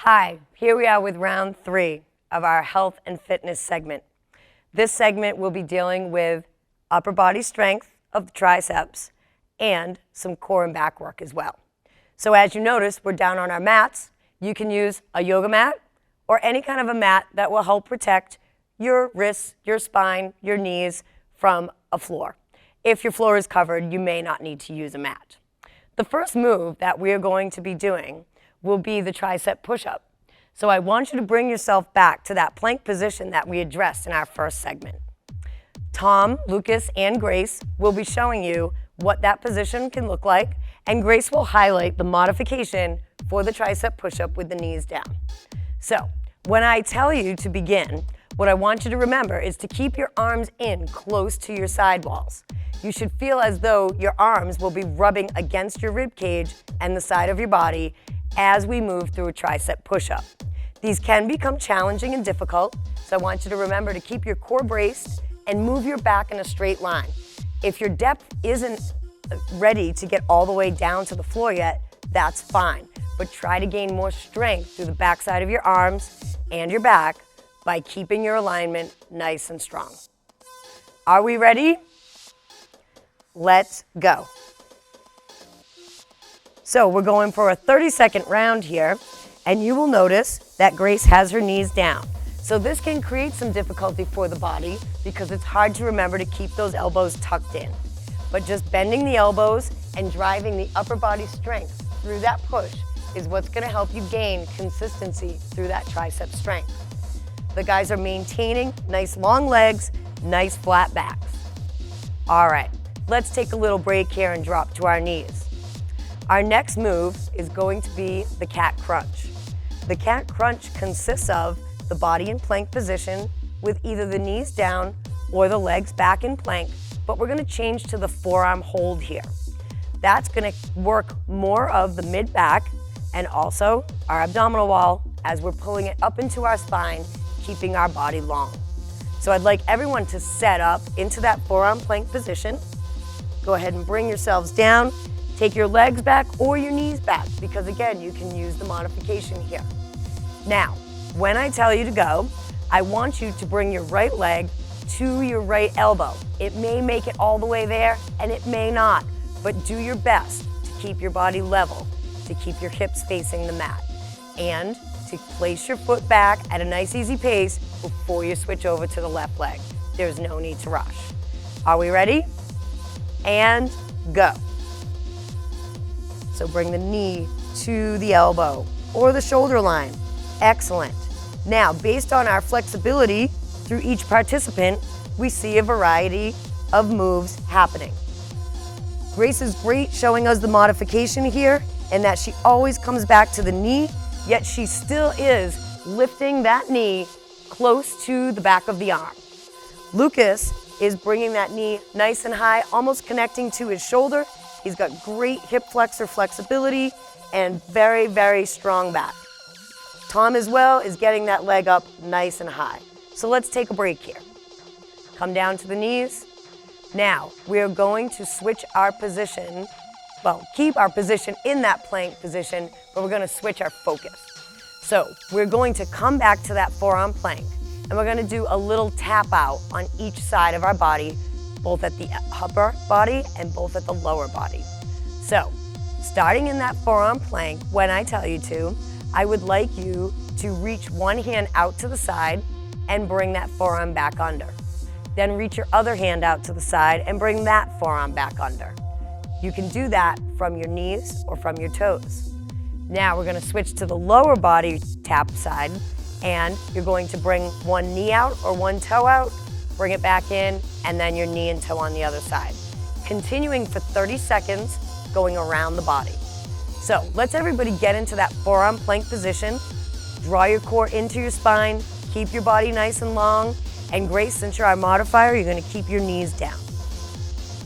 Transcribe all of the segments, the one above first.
Hi, here we are with round 3 of our health and fitness segment. This segment will be dealing with upper body strength of the triceps and some core and back work as well. So as you notice, we're down on our mats. You can use a yoga mat or any kind of a mat that will help protect your wrists, your spine, your knees from a floor. If your floor is covered, you may not need to use a mat. The first move that we are going to be doing will be the tricep push-up. So I want you to bring yourself back to that plank position that we addressed in our first segment. Tom, Lucas, and Grace will be showing you what that position can look like, and Grace will highlight the modification for the tricep push-up with the knees down. So when I tell you to begin, what I want you to remember is to keep your arms in close to your side walls. You should feel as though your arms will be rubbing against your rib cage and the side of your body as we move through a tricep push-up. These can become challenging and difficult, so I want you to remember to keep your core braced and move your back in a straight line. If your depth isn't ready to get all the way down to the floor yet, that's fine, but try to gain more strength through the backside of your arms and your back by keeping your alignment nice and strong. Are we ready? Let's go. So we're going for a 30-second round here, and you will notice that Grace has her knees down. So this can create some difficulty for the body because it's hard to remember to keep those elbows tucked in. But just bending the elbows and driving the upper body strength through that push is what's going to help you gain consistency through that tricep strength. The guys are maintaining nice long legs, nice flat backs. All right, let's take a little break here and drop to our knees. Our next move is going to be the cat crunch. The cat crunch consists of the body in plank position with either the knees down or the legs back in plank, but we're going to change to the forearm hold here. That's going to work more of the mid-back and also our abdominal wall as we're pulling it up into our spine, keeping our body long. So I'd like everyone to set up into that forearm plank position. Go ahead and bring yourselves down. Take your legs back or your knees back because again, you can use the modification here. Now, when I tell you to go, I want you to bring your right leg to your right elbow. It may make it all the way there and it may not, but do your best to keep your body level, to keep your hips facing the mat, and to place your foot back at a nice easy pace before you switch over to the left leg. There's no need to rush. Are we ready? And go. So bring the knee to the elbow or the shoulder line. Excellent. Now, based on our flexibility through each participant, we see a variety of moves happening. Grace is great showing us the modification here and that she always comes back to the knee, yet she still is lifting that knee close to the back of the arm. Lucas is bringing that knee nice and high, almost connecting to his shoulder. He's got great hip flexor flexibility and very, very strong back. Tom as well is getting that leg up nice and high. So let's take a break here. Come down to the knees. Now, we are going to switch our position, well, keep our position in that plank position, but we're going to switch our focus. So we're going to come back to that forearm plank, and we're going to do a little tap out on each side of our body, both at the upper body and both at the lower body. So, starting in that forearm plank, when I tell you to, I would like you to reach one hand out to the side and bring that forearm back under. Then reach your other hand out to the side and bring that forearm back under. You can do that from your knees or from your toes. Now we're going to switch to the lower body tap side, and you're going to bring one knee out or one toe out, bring it back in, and then your knee and toe on the other side. Continuing for 30 seconds, going around the body. So let's everybody get into that forearm plank position. Draw your core into your spine, keep your body nice and long, and Grace, since you're our modifier, you're going to keep your knees down.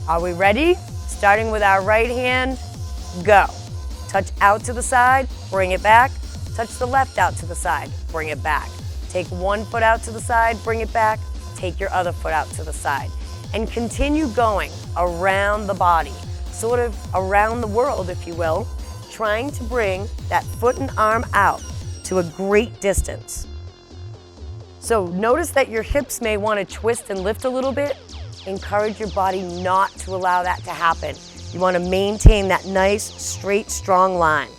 Are we ready? Starting with our right hand, go. Touch out to the side, bring it back. Touch the left out to the side, bring it back. Take one foot out to the side, bring it back. Take your other foot out to the side. And continue going around the body, sort of around the world, if you will, trying to bring that foot and arm out to to a great distance. So notice that your hips may want to twist and lift a little bit. Encourage your body not to allow that to happen. You want to maintain that nice, straight, strong line.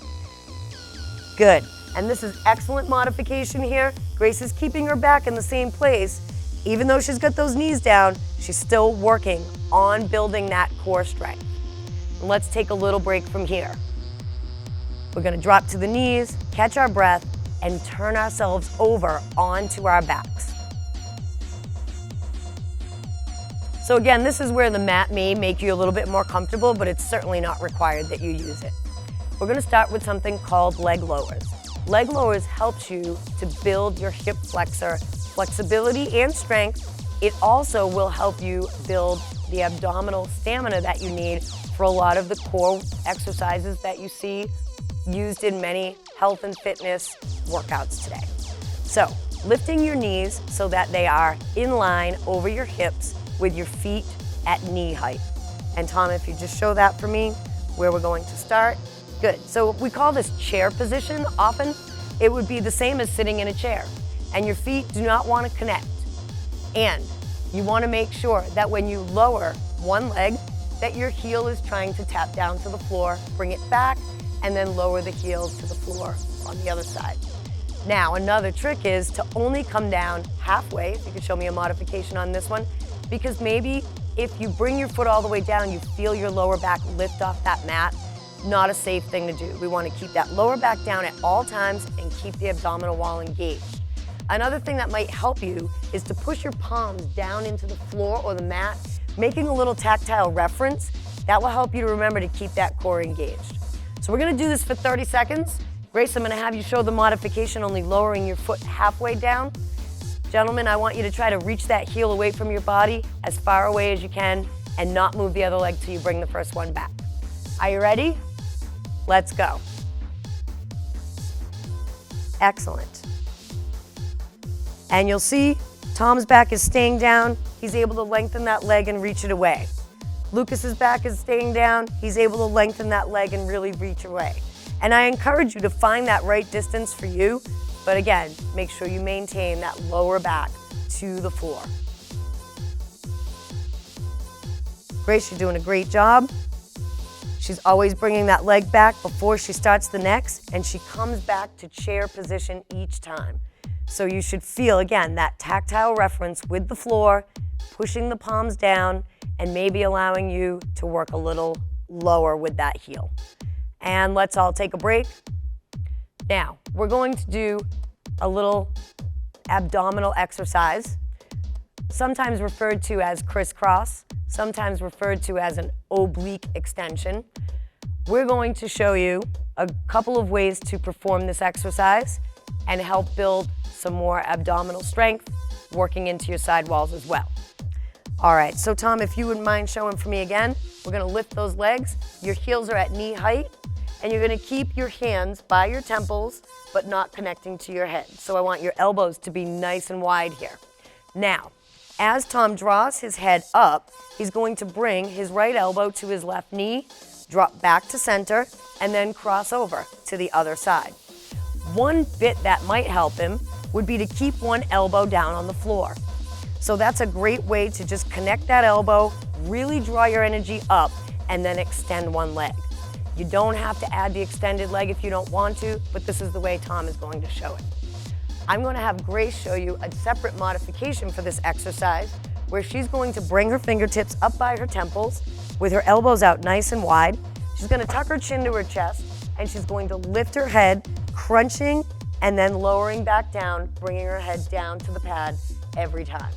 Good. And this is excellent modification here. Grace is keeping her back in the same place. Even though she's got those knees down, she's still working on building that core strength. And let's take a little break from here. We're going to drop to the knees, catch our breath, and turn ourselves over onto our backs. So again, this is where the mat may make you a little bit more comfortable, but it's certainly not required that you use it. We're going to start with something called leg lowers. Leg lowers helps you to build your hip flexor flexibility and strength. It also will help you build the abdominal stamina that you need for a lot of the core exercises that you see used in many health and fitness workouts today. So, lifting your knees so that they are in line over your hips with your feet at knee height. And Tom, if you just show that for me, where we're going to start. Good. So we call this chair position. Often it would be the same as sitting in a chair, and your feet do not want to connect. And you want to make sure that when you lower one leg, that your heel is trying to tap down to the floor, bring it back, and then lower the heel to the floor on the other side. Now, another trick is to only come down halfway. If you could show me a modification on this one, because maybe if you bring your foot all the way down, you feel your lower back lift off that mat. Not a safe thing to do. We want to keep that lower back down at all times and keep the abdominal wall engaged. Another thing that might help you is to push your palms down into the floor or the mat, making a little tactile reference. That will help you to remember to keep that core engaged. So we're going to do this for 30 seconds. Grace, I'm going to have you show the modification, only lowering your foot halfway down. Gentlemen, I want you to try to reach that heel away from your body as far away as you can and not move the other leg till you bring the first one back. Are you ready? Let's go. Excellent. And you'll see Tom's back is staying down. He's able to lengthen that leg and reach it away. Lucas's back is staying down. He's able to lengthen that leg and really reach away. And I encourage you to find that right distance for you. But again, make sure you maintain that lower back to the floor. Grace, you're doing a great job. She's always bringing that leg back before she starts the next, and she comes back to chair position each time. So you should feel, again, that tactile reference with the floor, pushing the palms down, and maybe allowing you to work a little lower with that heel. And let's all take a break. Now, we're going to do a little abdominal exercise, sometimes referred to as crisscross, sometimes referred to as an oblique extension. We're going to show you a couple of ways to perform this exercise and help build some more abdominal strength, working into your side walls as well. All right, so Tom, if you wouldn't mind showing for me again, we're gonna lift those legs. Your heels are at knee height, and you're gonna keep your hands by your temples, but not connecting to your head. So I want your elbows to be nice and wide here. Now, as Tom draws his head up, he's going to bring his right elbow to his left knee, drop back to center, and then cross over to the other side. One bit that might help him would be to keep one elbow down on the floor. So that's a great way to just connect that elbow, really draw your energy up, and then extend one leg. You don't have to add the extended leg if you don't want to, but this is the way Tom is going to show it. I'm going to have Grace show you a separate modification for this exercise where she's going to bring her fingertips up by her temples with her elbows out nice and wide. She's going to tuck her chin to her chest, and she's going to lift her head, crunching and then lowering back down, bringing her head down to the pad every time.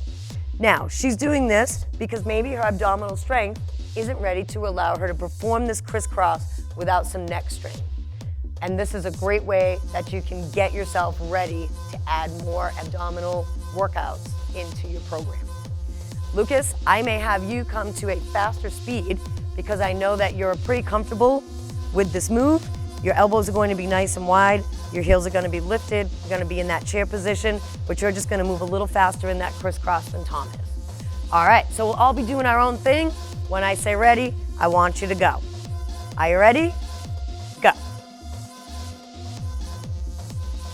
Now, she's doing this because maybe her abdominal strength isn't ready to allow her to perform this crisscross without some neck strain. And this is a great way that you can get yourself ready to add more abdominal workouts into your program. Lucas, I may have you come to a faster speed because I know that you're pretty comfortable with this move. Your elbows are going to be nice and wide. Your heels are going to be lifted. You're going to be in that chair position, but you're just going to move a little faster in that crisscross than Tom is. All right, so we'll all be doing our own thing. When I say ready, I want you to go. Are you ready? Go.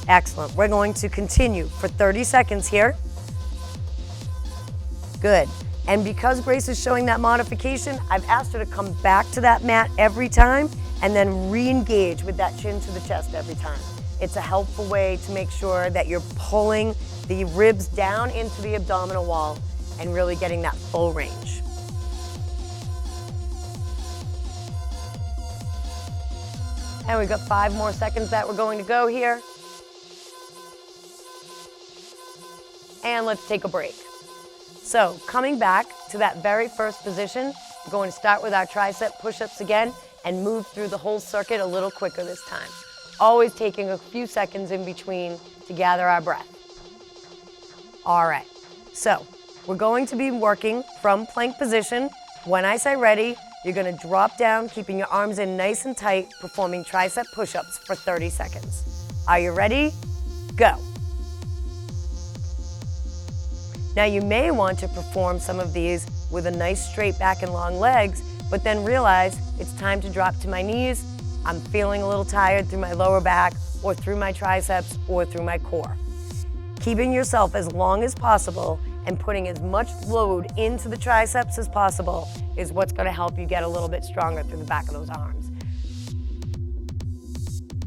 Excellent. We're going to continue for 30 seconds here. Good. And because Grace is showing that modification, I've asked her to come back to that mat every time and then re-engage with that chin to the chest every time. It's a helpful way to make sure that you're pulling the ribs down into the abdominal wall and really getting that full range. And we've got 5 more seconds that we're going to go here. And let's take a break. So coming back to that very first position, we're going to start with our tricep push-ups again and move through the whole circuit a little quicker this time. Always taking a few seconds in between to gather our breath. All right, so we're going to be working from plank position. When I say ready, you're gonna drop down, keeping your arms in nice and tight, performing tricep push-ups for 30 seconds. Are you ready? Go. Now you may want to perform some of these with a nice straight back and long legs, but then realize it's time to drop to my knees. I'm feeling a little tired through my lower back or through my triceps or through my core. Keeping yourself as long as possible and putting as much load into the triceps as possible is what's going to help you get a little bit stronger through the back of those arms.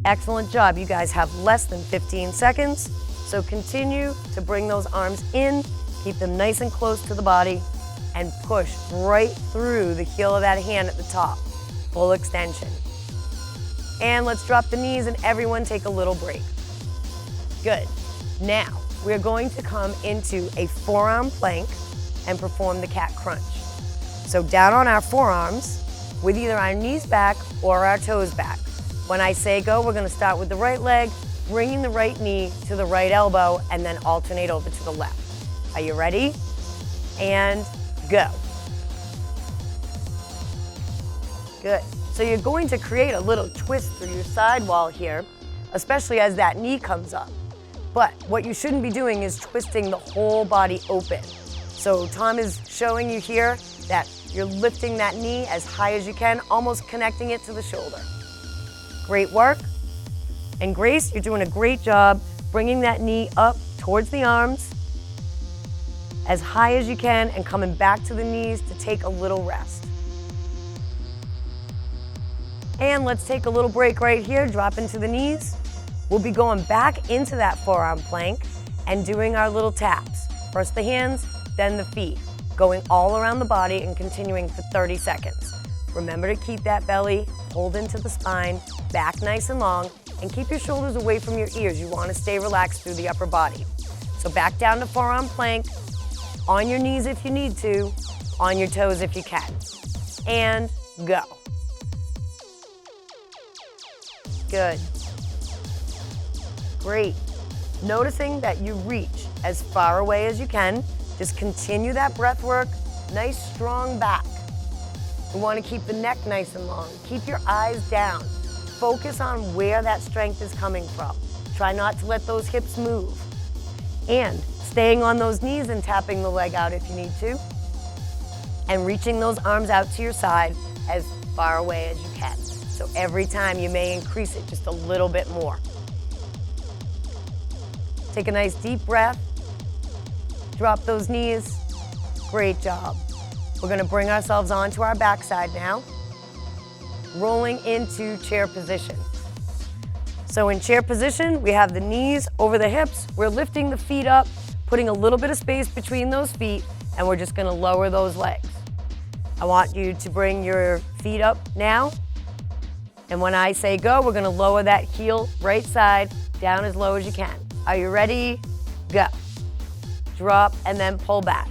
Excellent job. You guys have less than 15 seconds, so continue to bring those arms in, keep them nice and close to the body, and push right through the heel of that hand at the top. Full extension. And let's drop the knees and everyone take a little break. Good. Now, we're going to come into a forearm plank and perform the cat crunch. So down on our forearms with either our knees back or our toes back. When I say go, we're going to start with the right leg, bringing the right knee to the right elbow, and then alternate over to the left. Are you ready? And go. Good. So you're going to create a little twist through your side wall here, especially as that knee comes up. But what you shouldn't be doing is twisting the whole body open. So Tom is showing you here that you're lifting that knee as high as you can, almost connecting it to the shoulder. Great work. And Grace, you're doing a great job bringing that knee up towards the arms as high as you can and coming back to the knees to take a little rest. And let's take a little break right here, drop into the knees. We'll be going back into that forearm plank and doing our little taps. First the hands, then the feet, going all around the body and continuing for 30 seconds. Remember to keep that belly pulled into the spine, back nice and long, and keep your shoulders away from your ears. You want to stay relaxed through the upper body. So back down to forearm plank, on your knees if you need to, on your toes if you can. And go. Good. Great. Noticing that you reach as far away as you can. Just continue that breath work. Nice, strong back. We want to keep the neck nice and long. Keep your eyes down. Focus on where that strength is coming from. Try not to let those hips move. And staying on those knees and tapping the leg out if you need to. And reaching those arms out to your side as far away as you can. So every time you may increase it just a little bit more. Take a nice deep breath. Drop those knees. Great job. We're going to bring ourselves onto our backside now. Rolling into chair position. So in chair position, we have the knees over the hips. We're lifting the feet up, putting a little bit of space between those feet, and we're just going to lower those legs. I want you to bring your feet up now. And when I say go, we're going to lower that heel right side down as low as you can. Are you ready? Go. Drop and then pull back.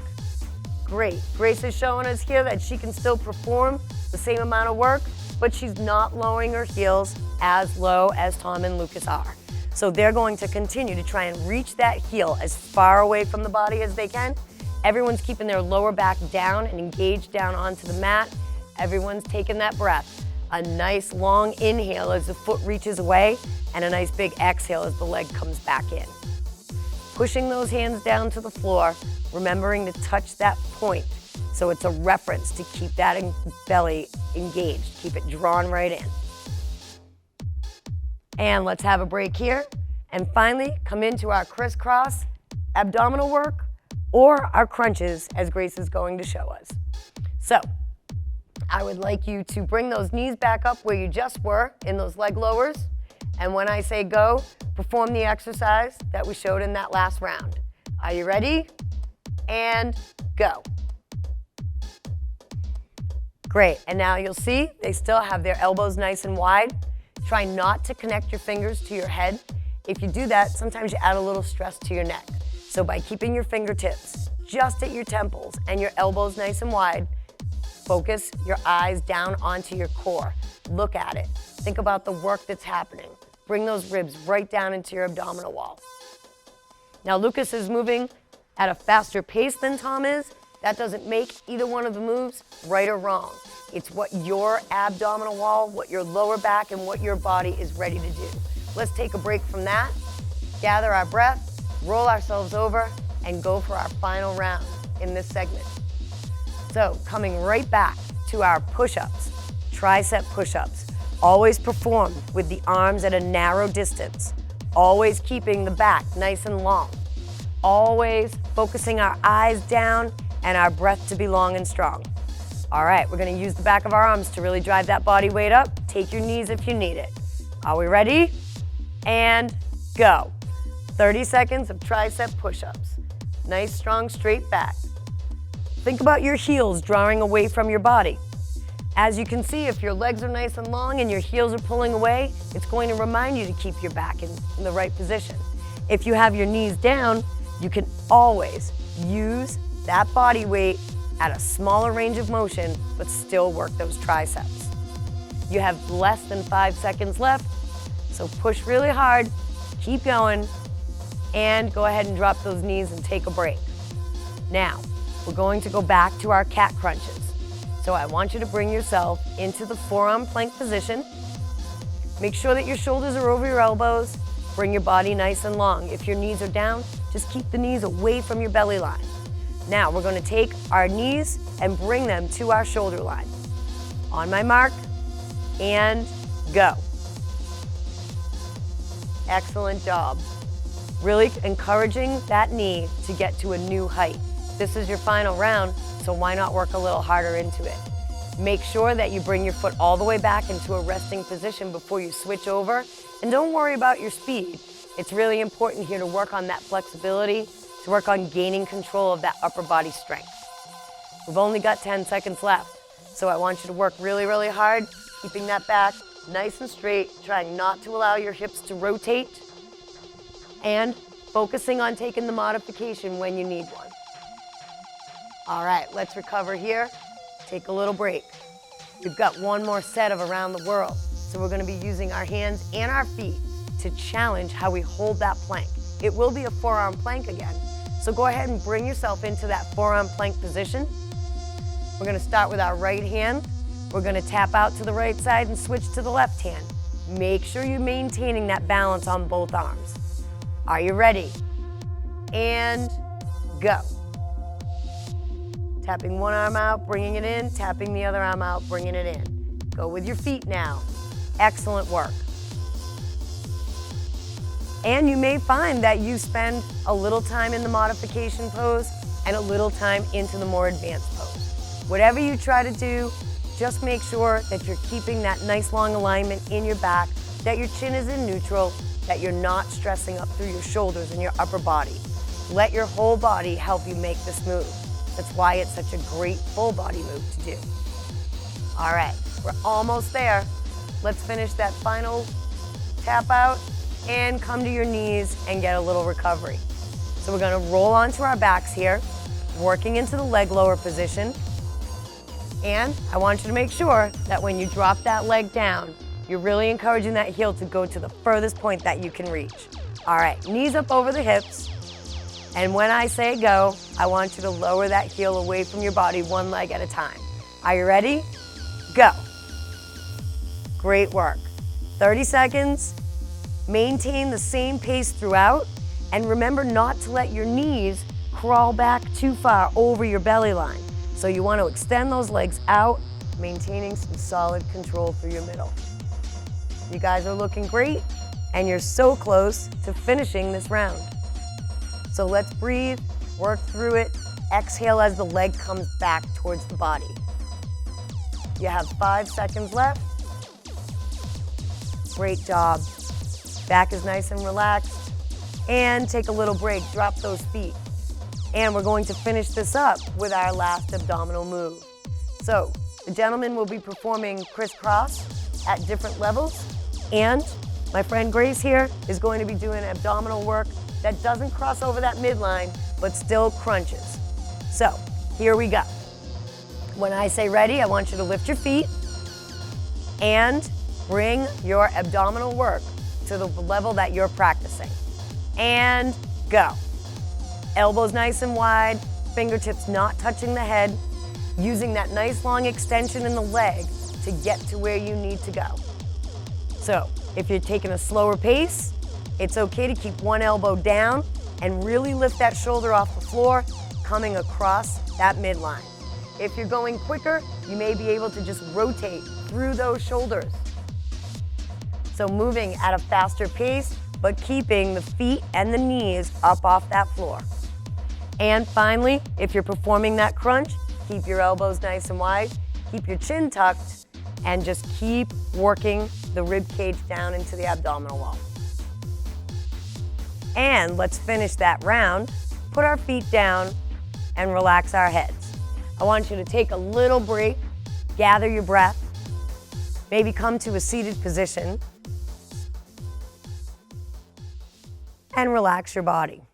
Great. Grace is showing us here that she can still perform the same amount of work, but she's not lowering her heels as low as Tom and Lucas are. So they're going to continue to try and reach that heel as far away from the body as they can. Everyone's keeping their lower back down and engaged down onto the mat. Everyone's taking that breath. A nice long inhale as the foot reaches away, and a nice big exhale as the leg comes back in. Pushing those hands down to the floor, remembering to touch that point. So it's a reference to keep that belly engaged. Keep it drawn right in. And let's have a break here And finally, come into our crisscross abdominal work or our crunches, as Grace is going to show us. So, I would like you to bring those knees back up where you just were in those leg lowers. And when I say go, perform the exercise that we showed in that last round. Are you ready? And go. Great, and now you'll see they still have their elbows nice and wide. Try not to connect your fingers to your head. If you do that, sometimes you add a little stress to your neck. So by keeping your fingertips just at your temples and your elbows nice and wide, focus your eyes down onto your core. Look at it. Think about the work that's happening. Bring those ribs right down into your abdominal wall. Now Lucas is moving at a faster pace than Tom is. That doesn't make either one of the moves right or wrong. It's what your abdominal wall, what your lower back, and what your body is ready to do. Let's take a break from that, gather our breath, roll ourselves over, and go for our final round in this segment. So coming right back to our push-ups, tricep push-ups, always performed with the arms at a narrow distance, always keeping the back nice and long, always focusing our eyes down and our breath to be long and strong. All right, we're gonna use the back of our arms to really drive that body weight up. Take your knees if you need it. Are we ready? And go. 30 seconds of tricep push-ups. Nice, strong, straight back. Think about your heels drawing away from your body. As you can see, if your legs are nice and long and your heels are pulling away, it's going to remind you to keep your back in the right position. If you have your knees down, you can always use that body weight at a smaller range of motion, but still work those triceps. You have less than 5 seconds left, so push really hard, keep going, and go ahead and drop those knees and take a break. Now, we're going to go back to our cat crunches. So I want you to bring yourself into the forearm plank position. Make sure that your shoulders are over your elbows. Bring your body nice and long. If your knees are down, just keep the knees away from your belly line. Now we're going to take our knees and bring them to our shoulder line. On my mark, and go. Excellent job. Really encouraging that knee to get to a new height. This is your final round, so why not work a little harder into it? Make sure that you bring your foot all the way back into a resting position before you switch over, and don't worry about your speed. It's really important here to work on that flexibility, to work on gaining control of that upper body strength. We've only got 10 seconds left, so I want you to work really, really hard, keeping that back nice and straight, trying not to allow your hips to rotate, and focusing on taking the modification when you need one. All right, let's recover here. Take a little break. We've got one more set of around the world, so we're gonna be using our hands and our feet to challenge how we hold that plank. It will be a forearm plank again, so go ahead and bring yourself into that forearm plank position. We're gonna start with our right hand. We're gonna tap out to the right side and switch to the left hand. Make sure you're maintaining that balance on both arms. Are you ready? And go. Tapping one arm out, bringing it in, tapping the other arm out, bringing it in. Go with your feet now. Excellent work. And you may find that you spend a little time in the modification pose and a little time into the more advanced pose. Whatever you try to do, just make sure that you're keeping that nice long alignment in your back, that your chin is in neutral, that you're not stressing up through your shoulders and your upper body. Let your whole body help you make this move. That's why it's such a great full body move to do. All right, we're almost there. Let's finish that final tap out and come to your knees and get a little recovery. So we're gonna roll onto our backs here, working into the leg lower position. And I want you to make sure that when you drop that leg down, you're really encouraging that heel to go to the furthest point that you can reach. All right, knees up over the hips. And when I say go, I want you to lower that heel away from your body one leg at a time. Are you ready? Go. Great work. 30 seconds. Maintain the same pace throughout. And remember not to let your knees crawl back too far over your belly line. So you want to extend those legs out, maintaining some solid control through your middle. You guys are looking great. and you're so close to finishing this round. So let's breathe, work through it, exhale as the leg comes back towards the body. You have 5 seconds left. Great job. Back is nice and relaxed. And take a little break, drop those feet. And we're going to finish this up with our last abdominal move. So the gentleman will be performing crisscross at different levels, and my friend Grace here is going to be doing abdominal work that doesn't cross over that midline, but still crunches. So here we go. When I say ready, I want you to lift your feet and bring your abdominal work to the level that you're practicing. And go. Elbows nice and wide, fingertips not touching the head, using that nice long extension in the leg to get to where you need to go. So if you're taking a slower pace, it's okay to keep one elbow down and really lift that shoulder off the floor, coming across that midline. If you're going quicker, you may be able to just rotate through those shoulders. So moving at a faster pace, but keeping the feet and the knees up off that floor. And finally, if you're performing that crunch, keep your elbows nice and wide, keep your chin tucked, and just keep working the rib cage down into the abdominal wall. And let's finish that round. Put our feet down and relax our heads. I want you to take a little break, gather your breath, maybe come to a seated position, and relax your body.